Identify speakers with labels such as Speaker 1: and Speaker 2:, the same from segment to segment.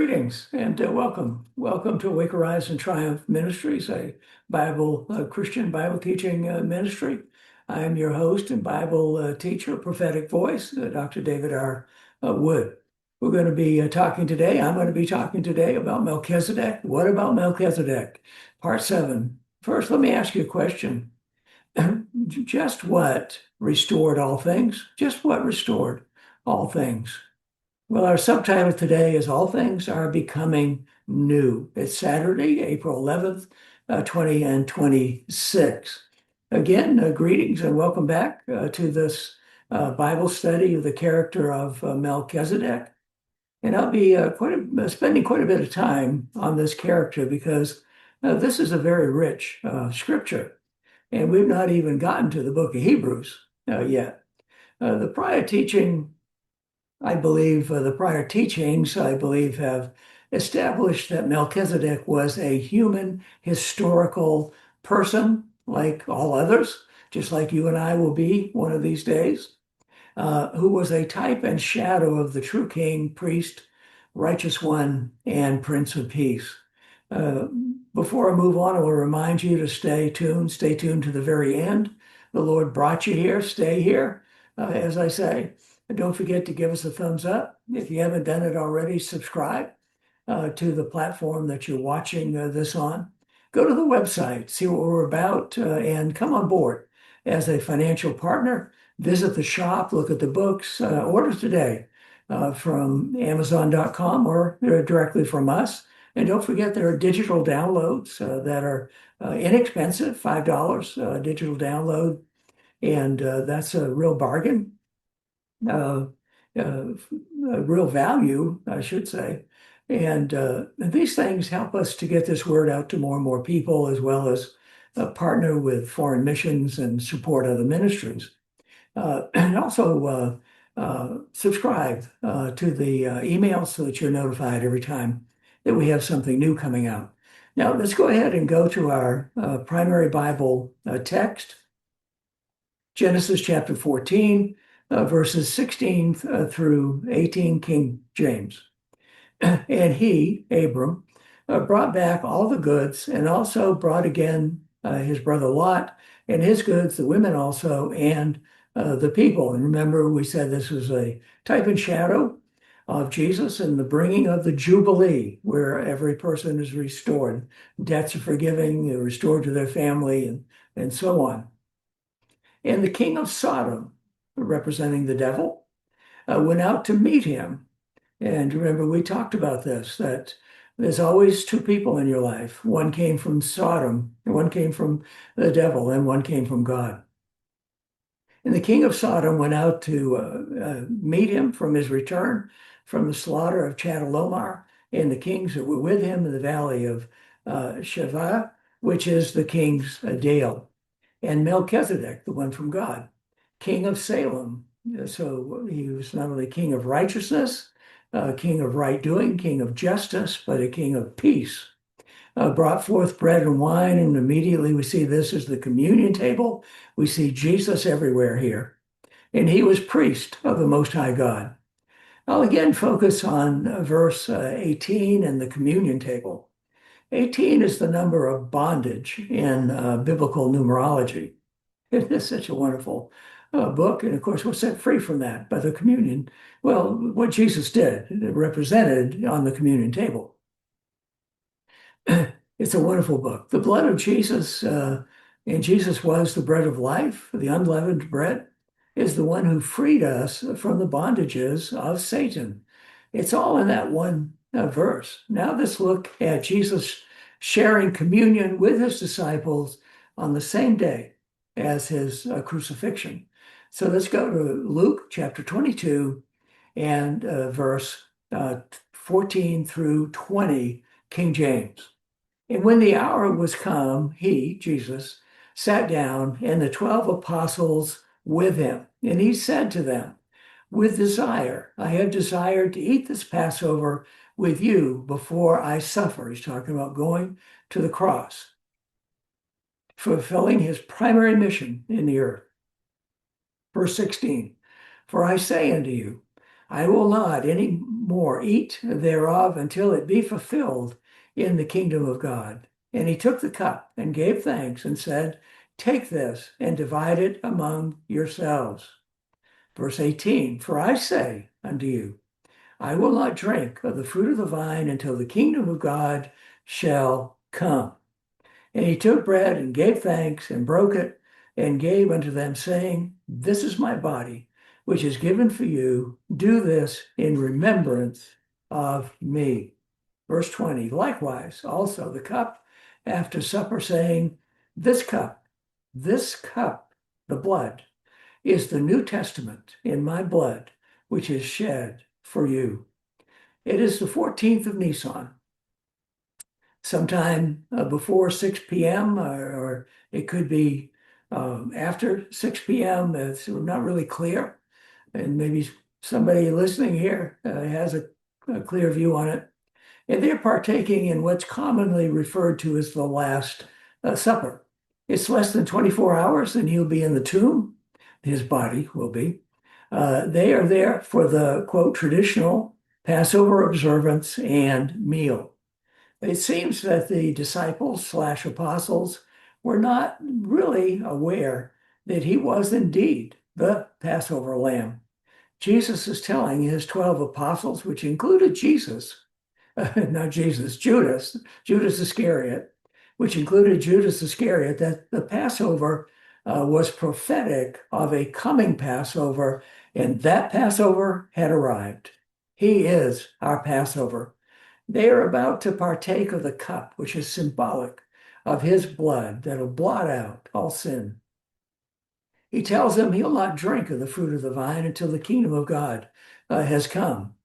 Speaker 1: Greetings and welcome. Welcome to Wake, Arise, and Triumph Ministries, a Christian Bible teaching ministry. I am your host and Bible teacher, prophetic voice, Dr. David R. Wood. We're going to be talking today. I'm going to be talking today about Melchizedek. What about Melchizedek? Part 7. First, let me ask you a question. Just what restored all things? Just what restored all things? Well, our subtitle today is All Things Are Becoming New. It's Saturday, April 11th, 2026. Again, greetings and welcome back to this Bible study of the character of Melchizedek. And I'll be spending quite a bit of time on this character because this is a very rich scripture. And we've not even gotten to the book of Hebrews yet. The prior teachings, I believe, have established that Melchizedek was a human historical person like all others, just like you and I will be one of these days, who was a type and shadow of the true king, priest, righteous one, and Prince of Peace. Uh, Before I move on, I will remind you to stay tuned to the very end. The Lord brought you here, stay here, as I say. And don't forget to give us a thumbs up. If you haven't done it already, subscribe to the platform that you're watching this on. Go to the website, see what we're about, and come on board as a financial partner. Visit the shop, look at the books, order today from Amazon.com or directly from us. And don't forget there are digital downloads that are inexpensive, $5 digital download, and that's a real bargain. uh, Real value, I should say. And these things help us to get this word out to more and more people, as well as partner with foreign missions and support other ministries. And also subscribe to the email so that you're notified every time that we have something new coming out. Now, let's go ahead and go to our primary Bible text, Genesis chapter 14, verses 16 through 18, King James. And he, Abram, brought back all the goods and also brought again his brother Lot and his goods, the women also, and the people. And remember, we said this was a type and shadow of Jesus and the bringing of the Jubilee, where every person is restored. Debts are forgiven, they're restored to their family, and so on. And the king of Sodom, representing the devil, went out to meet him. And remember, we talked about this, that there's always two people in your life. One came from Sodom, and one came from the devil, and one came from God. And the king of Sodom went out to meet him from his return from the slaughter of Chedorlaomer, and the kings that were with him in the valley of Shaveh, which is the king's dale. And Melchizedek, the one from God, king of Salem. So he was not only king of righteousness, king of right doing, king of justice, but a king of peace. Brought forth bread and wine, and immediately we see this as the communion table. We see Jesus everywhere here. And he was priest of the Most High God. I'll again focus on verse 18 and the communion table. 18 is the number of bondage in biblical numerology. It is such a wonderful book. And of course, we're set free from that by the communion. Well, what Jesus did, represented on the communion table. It's a wonderful book. The blood of Jesus, and Jesus was the bread of life, the unleavened bread, is the one who freed us from the bondages of Satan. It's all in that one verse. Now let's look at Jesus sharing communion with his disciples on the same day as his crucifixion. So let's go to Luke chapter 22 and verse 14 through 20, King James. And when the hour was come, he, Jesus, sat down, and the 12 apostles with him. And he said to them, with desire, I have desired to eat this Passover with you before I suffer. He's talking about going to the cross, fulfilling his primary mission in the earth. Verse 16, for I say unto you, I will not any more eat thereof until it be fulfilled in the kingdom of God. And he took the cup and gave thanks and said, Take this and divide it among yourselves. Verse 18, For I say unto you, I will not drink of the fruit of the vine until the kingdom of God shall come. And he took bread and gave thanks and broke it and gave unto them, saying, This is my body, which is given for you. Do this in remembrance of me. Verse 20, likewise, also the cup after supper, saying, this cup, the blood, is the New Testament in my blood, which is shed for you. It is the 14th of Nisan, sometime before 6 p.m., or it could be after 6 p.m. It's not really clear. And maybe somebody listening here has a clear view on it. And they're partaking in what's commonly referred to as the Last Supper. It's less than 24 hours, and he'll be in the tomb. His body will be. They are there for the, quote, traditional Passover observance and meal. It seems that the disciples/apostles were not really aware that he was indeed the Passover lamb. Jesus is telling his 12 apostles, which included Jesus, not Jesus, Judas Iscariot, which included Judas Iscariot, that the Passover was prophetic of a coming Passover, and that Passover had arrived. He is our Passover. They are about to partake of the cup, which is symbolic of his blood that'll blot out all sin. He tells them he'll not drink of the fruit of the vine until the kingdom of God has come.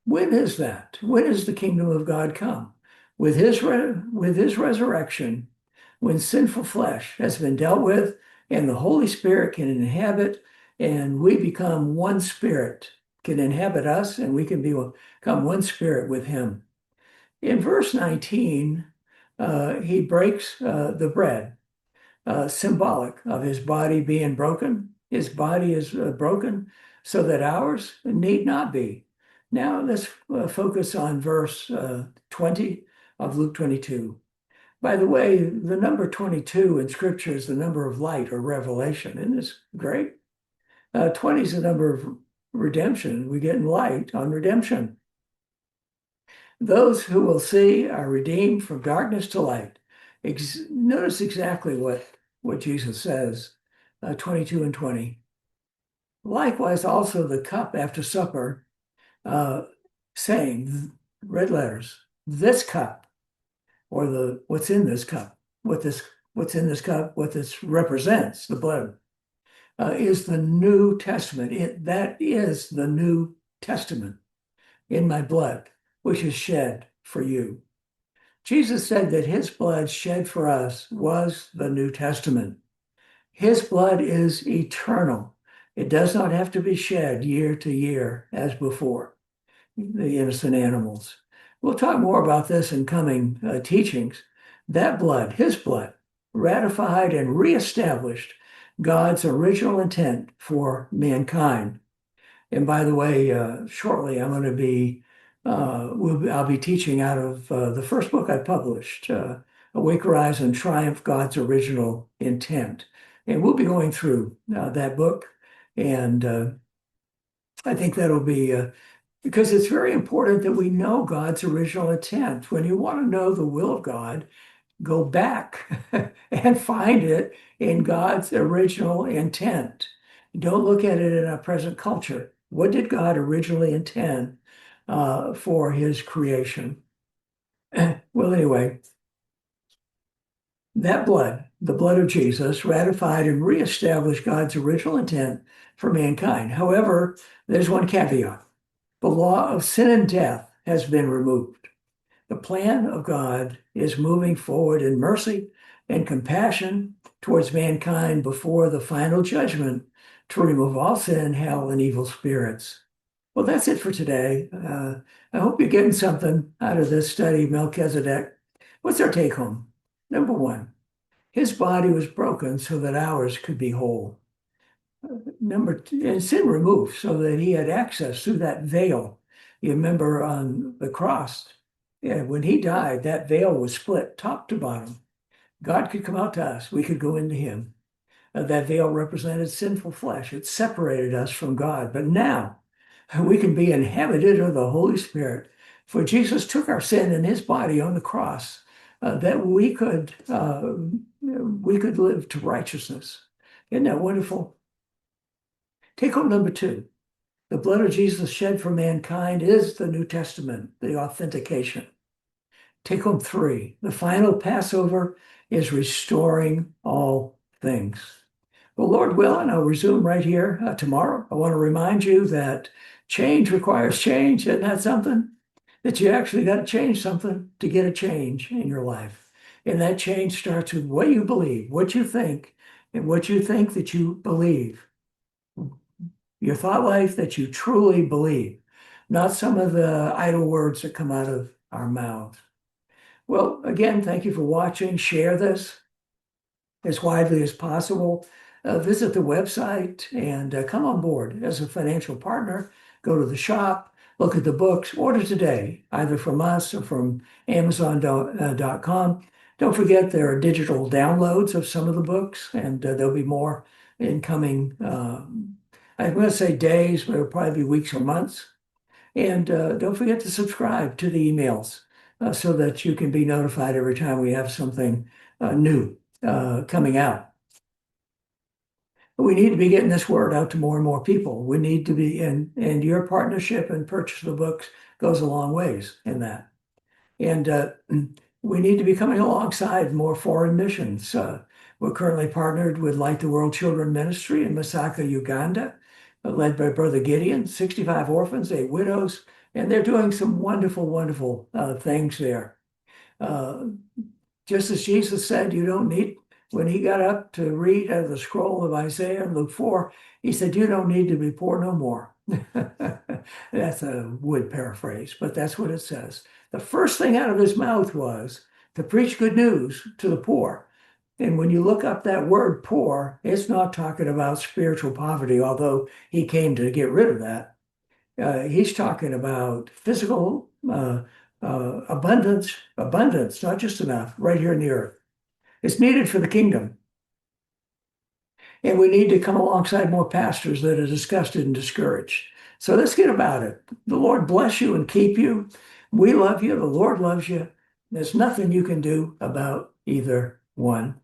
Speaker 1: When is that? When is the kingdom of God come? With his resurrection, when sinful flesh has been dealt with and the Holy Spirit can inhabit, and we become one spirit, can inhabit us, and we can become one spirit with him. In verse 19, he breaks the bread, symbolic of his body being broken. His body is broken so that ours need not be. Now let's focus on verse 20 of Luke 22. By the way, the number 22 in Scripture is the number of light or revelation. Isn't this great? 20 is the number of redemption. We get light on redemption. Those who will see are redeemed from darkness to light. Notice exactly what Jesus says, 22 and 20. Likewise, also the cup after supper, saying, red letters, this cup, or what's in this cup, what's in this cup, what this represents, the blood, is the New Testament. That is the New Testament in my blood, which is shed for you. Jesus said that his blood shed for us was the New Testament. His blood is eternal. It does not have to be shed year to year as before the innocent animals. We'll talk more about this in coming teachings. That blood, his blood, ratified and reestablished God's original intent for mankind. And by the way, shortly I'm going to be, I'll be teaching out of the first book I published, Awake, Arise, and Triumph, God's Original Intent. And we'll be going through that book. And I think that'll be, because it's very important that we know God's original intent. When you want to know the will of God, go back and find it in God's original intent. Don't look at it in our present culture. What did God originally intend for his creation? Well, anyway, that blood, the blood of Jesus, ratified and reestablished God's original intent for mankind. However, there's one caveat. The law of sin and death has been removed. The plan of God is moving forward in mercy and compassion towards mankind before the final judgment to remove all sin, hell, and evil spirits. Well, that's it for today. I hope you're getting something out of this study, Melchizedek. What's our take home? Number one, his body was broken so that ours could be whole. Number two, and sin removed so that he had access through that veil. You remember on the cross, yeah, when he died, that veil was split top to bottom. God could come out to us, we could go into him. That veil represented sinful flesh. It separated us from God. But now we can be inhabited of the Holy Spirit. For Jesus took our sin in his body on the cross, that we could live to righteousness. Isn't that wonderful? Take home number two. The blood of Jesus shed for mankind is the New Testament, the authentication. Take home three. The final Passover is restoring all things. Well, Lord willing, I'll resume right here tomorrow. I want to remind you that change requires change. Isn't that something? That you actually got to change something to get a change in your life. And that change starts with what you believe, what you think, and what you think that you believe. Your thought life that you truly believe, not some of the idle words that come out of our mouths. Well, again, thank you for watching. Share this as widely as possible. Visit the website and come on board as a financial partner. Go to the shop, look at the books, order today, either from us or from Amazon.com. Don't forget there are digital downloads of some of the books, and there'll be more in coming, I'm going to say days, but it'll probably be weeks or months. And don't forget to subscribe to the emails so that you can be notified every time we have something new coming out. We need to be getting this word out to more and more people. We need to be and your partnership and purchase of the books goes a long ways in that. And we need to be coming alongside more foreign missions. We're currently partnered with Light the World Children Ministry in Masaka, Uganda, led by Brother Gideon, 65 orphans, 8 widows, and they're doing some wonderful, wonderful things there. Uh, just as Jesus said, you don't need, when he got up to read out of the scroll of Isaiah and Luke 4, he said, you don't need to be poor no more. That's a wood paraphrase, but that's what it says. The first thing out of his mouth was to preach good news to the poor. And when you look up that word poor, it's not talking about spiritual poverty, although he came to get rid of that. He's talking about physical abundance, not just enough, right here in the earth. It's needed for the kingdom. And we need to come alongside more pastors that are disgusted and discouraged. So let's get about it. The Lord bless you and keep you. We love you. The Lord loves you. There's nothing you can do about either one.